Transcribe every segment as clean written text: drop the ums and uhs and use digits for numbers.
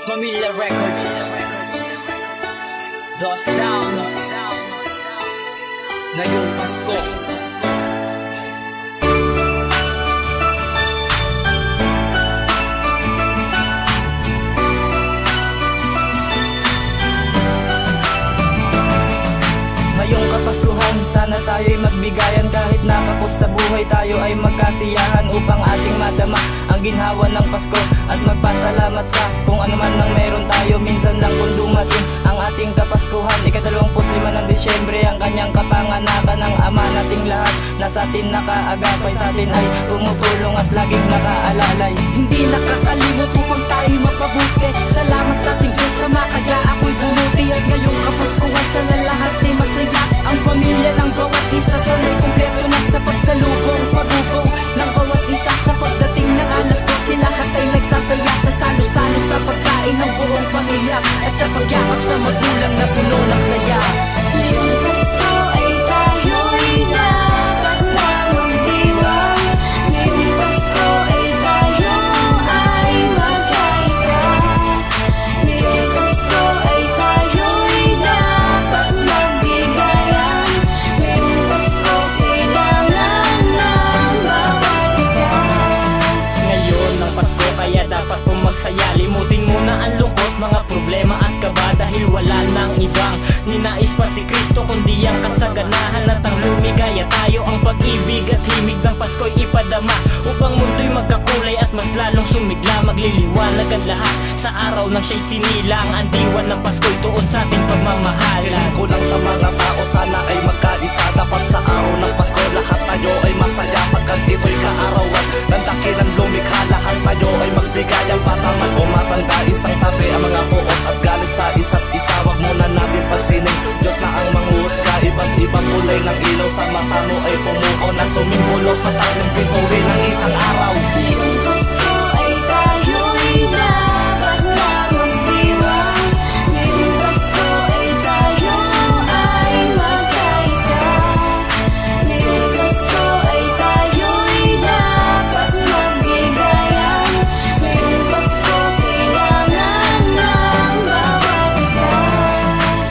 Pamilya Records, Dos Down. Ngayong Pasko, ngayong Kapaskuhan, sana tayo'y magbigayan. Kahit nakapos sa buhay, tayo ay magkasiyahan upang ating madama ang ginhawa ng Pasko at magpasalamat sa kung ano man ang meron tayo. Minsan lang kung dumating ang ating Kapaskuhan, ika-25 ng Disyembre, ang kanyang kapanganakan ng Ama nating lahat na sa atin nakaagapay, sa atin ay tumutulong at laging nakaalalay. Hindi nakakalimot upang tayo mapabuti. Salamat sa ating Diyos sa makaya ako'y bumuti. At ngayong Kapaskuhan, sana lahat ay masaya. Ang pamilya ng bawat isa sana'y kumpleto na sa pagsalubong, pagugong ng bawat isa. Sa pagdating ng alas 12, lahat ay nagsasaya sa salo-salo sa pagkain ng buong pamilya at sa pagyakap sa magulang na puno ng saya. Ngayong Pasko ay tayo'y dapat na magdiwang. Ngayong Pasko ay tayo ay magkaisa. Ngayong Pasko ay tayo'y dapat magbigayan. Ngayong Pasko kailangan ng bawat isa. Ngayon ang Pasko, kaya dapat pong magsaya. Limutin muna ang lungkot, mga problema at kaba, dahil wala nang ibang ninais pa si Kristo kundi ang kasaganahan at ang lumigaya. Tayo ang pag-ibig at himig ng Pasko'y ipadama upang mundo'y magkakulay at mas lalong sumigla. Magliliwanag ang lahat sa araw nang siya'y sinilang. Ang diwan ng Pasko'y tuon sa ating pagmamahalan. Ko lang sa mga tao, sana ay magkaisa. Dapat sa araw ng Pasko, lahat tayo ay masaya. Pagkat ito'y kaarawan ng dakilang lumikha, lahat tayo ay magbigay. Ang bata man o matanda, isang tabi ang mga buot at galit sa isa't isa. Wag muna natin pansinin, Diyos na ang manghuhusga. Iba't ibang kulay ng ilaw sa mata mo ay pumukaw na sumimbolo sa tatlong bituin ng isang araw. Ngayong Pasko ay tayo'y dapat na magdiwang. Ngayong Pasko ay tayo ay magkaisa. Ngayong Pasko ay tayo'y dapat magbigayan. Ngayong Pasko kailangan ng bawat isa.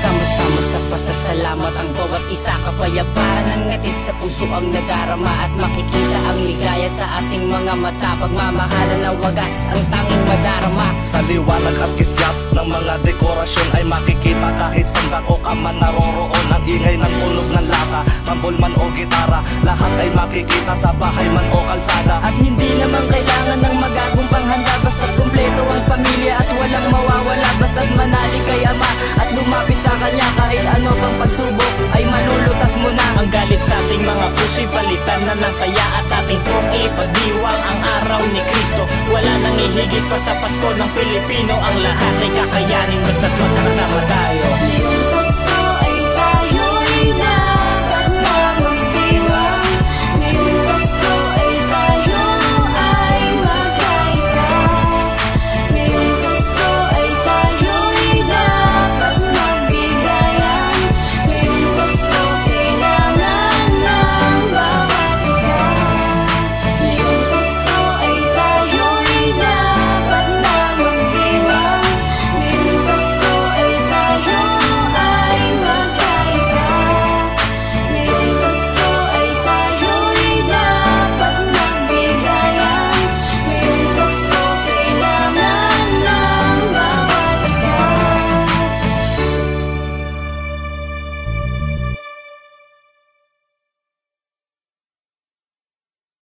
Sama-sama sa pasasalamat ang bawat isa. Kapayapaan ang natid sa puso ang nadarama at makikita ang ligaya sa ating mga mata. Pagmamahalan na wagas ang tanging madarama. Sa liwanag at kislap ng mga dekorasyon ay makikita kahit saan dako ka man naroroon. Ang ingay ng tunog ng lata, tambol man o gitara, lahat ay makikita sa bahay man o kalsada. At hindi naman kailangan ng magagong panghanda, basta't kumpleto ang pamilya at walang mawawala. Basta't manalig kay Ama at lumapit sa Kanya, kahit ano pang pagsubok ay malulutas mo na. Ang galit sa ating mga puso'y palitan na ng saya at ating pong ipagdiwang ang araw ni Kristo. Wala nang ihigit pa sa Pasko ng Pilipino, ang lahat ay kakayanin basta't magkakasama tayo. Ngayong Pasko ay tayo'y